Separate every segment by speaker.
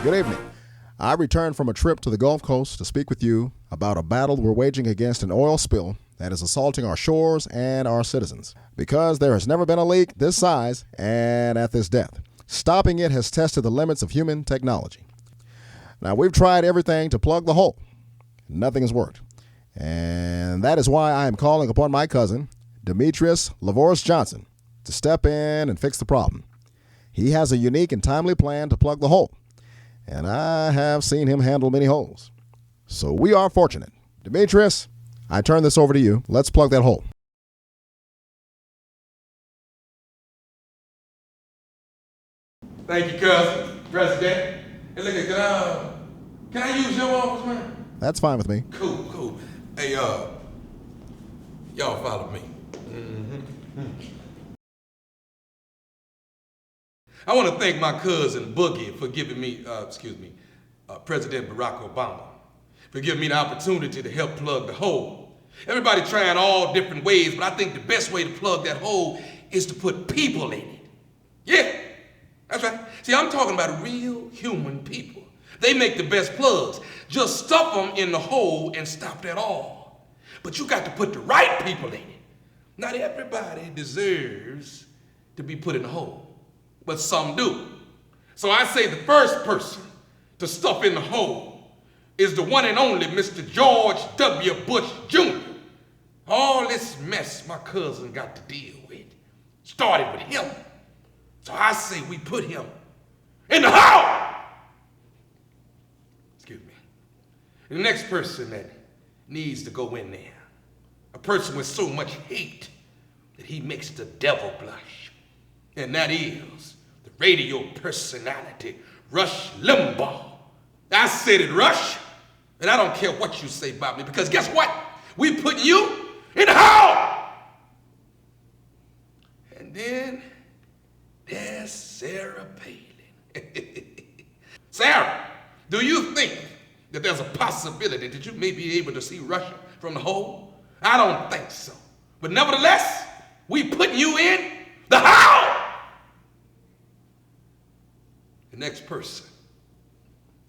Speaker 1: Good evening. I returned from a trip to the Gulf Coast to speak with you about a battle we're waging against an oil spill that is assaulting our shores and our citizens. Because there has never been a leak this size and at this depth. Stopping it has tested the limits of human technology. Now, we've tried everything to plug the hole. Nothing has worked. And that is why I am calling upon my cousin, Demetrius Lavoris Johnson, to step in and fix the problem. He has a unique and timely plan to plug the hole. And I have seen him handle many holes. So we are fortunate. Demetrius, I turn this over to you. Let's plug that hole.
Speaker 2: Thank you, cousin, President. Hey, look at, can I use your office, man?
Speaker 1: That's fine with me.
Speaker 2: Cool. Hey, y'all follow me. I want to thank my cousin Boogie for giving me, President Barack Obama, for giving me the opportunity to help plug the hole. Everybody trying all different ways, but I think the best way to plug that hole is to put people in it. Yeah, that's right. See, I'm talking about real human people. They make the best plugs. Just stuff them in the hole and stop that all. But you got to put the right people in it. Not everybody deserves to be put in the hole, but some do. So I say the first person to stuff in the hole is the one and only Mr. George W. Bush Jr. All this mess my cousin got to deal with started with him. So I say we put him in the hole. Excuse me. The next person that needs to go in there, a person with so much hate that he makes the devil blush, and that is the radio personality, Rush Limbaugh. I said it, Rush, and I don't care what you say about me, because guess what? We put you in the hole. And then there's Sarah Palin. Sarah, do you think that there's a possibility that you may be able to see Russia from the hole? I don't think so. But nevertheless, we putting you in the hole. The next person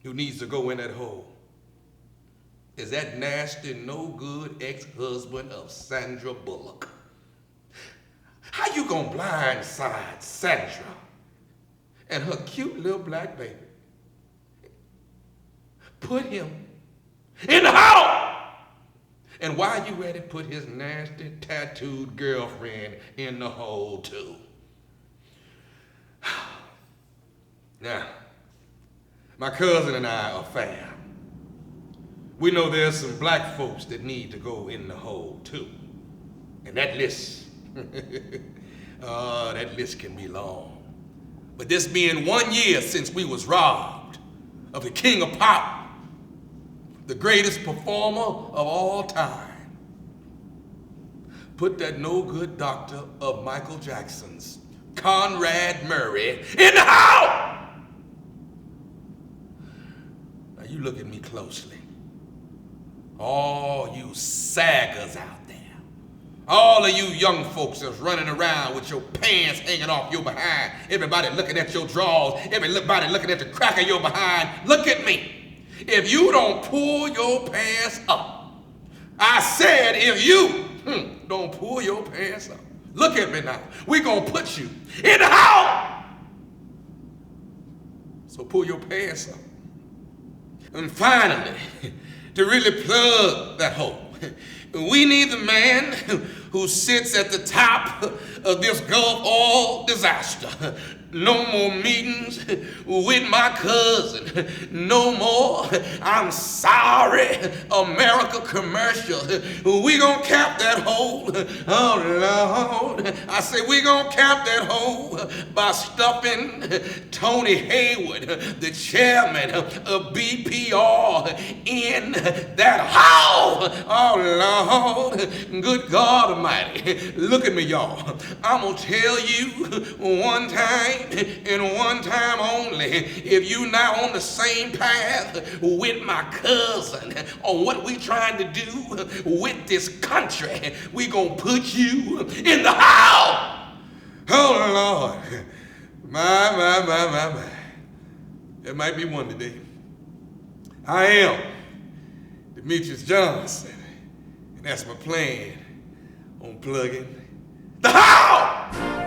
Speaker 2: who needs to go in that hole is that nasty, no good ex-husband of Sandra Bullock. How you gonna blindside Sandra and her cute little black baby? Put him in the hole! And while you at it, put his nasty, tattooed girlfriend in the hole too. Now, my cousin and I are fam. We know there's some black folks that need to go in the hole too. And that list, that list can be long. But this being 1 year since we was robbed of the king of pop, the greatest performer of all time, put that no-good doctor of Michael Jackson's, Conrad Murray, in the house! Now you look at me closely. All you saggers out there, all of you young folks that's running around with your pants hanging off your behind, everybody looking at your drawers, everybody looking at the crack of your behind, look at me. If you don't pull your pants up, I said if you don't pull your pants up, look at me now, we gonna put you in the house. So pull your pants up. And finally, to really plug that hole, we need the man who sits at the top of this Gulf oil disaster. No more meetings with my cousin. No more I'm sorry America commercial. We gonna cap that hole. Oh Lord. I say we gonna cap that hole by stuffing Tony Hayward, the chairman of BPR, in that hole. Oh Lord. Good God Almighty. Look at me, y'all. I'm gonna tell you one time and one time only, if you not on the same path with my cousin on what we trying to do with this country, we gonna put you in the house. Oh Lord, my. There might be one today. I am Demetrius Johnson, and that's my plan on plugging the how!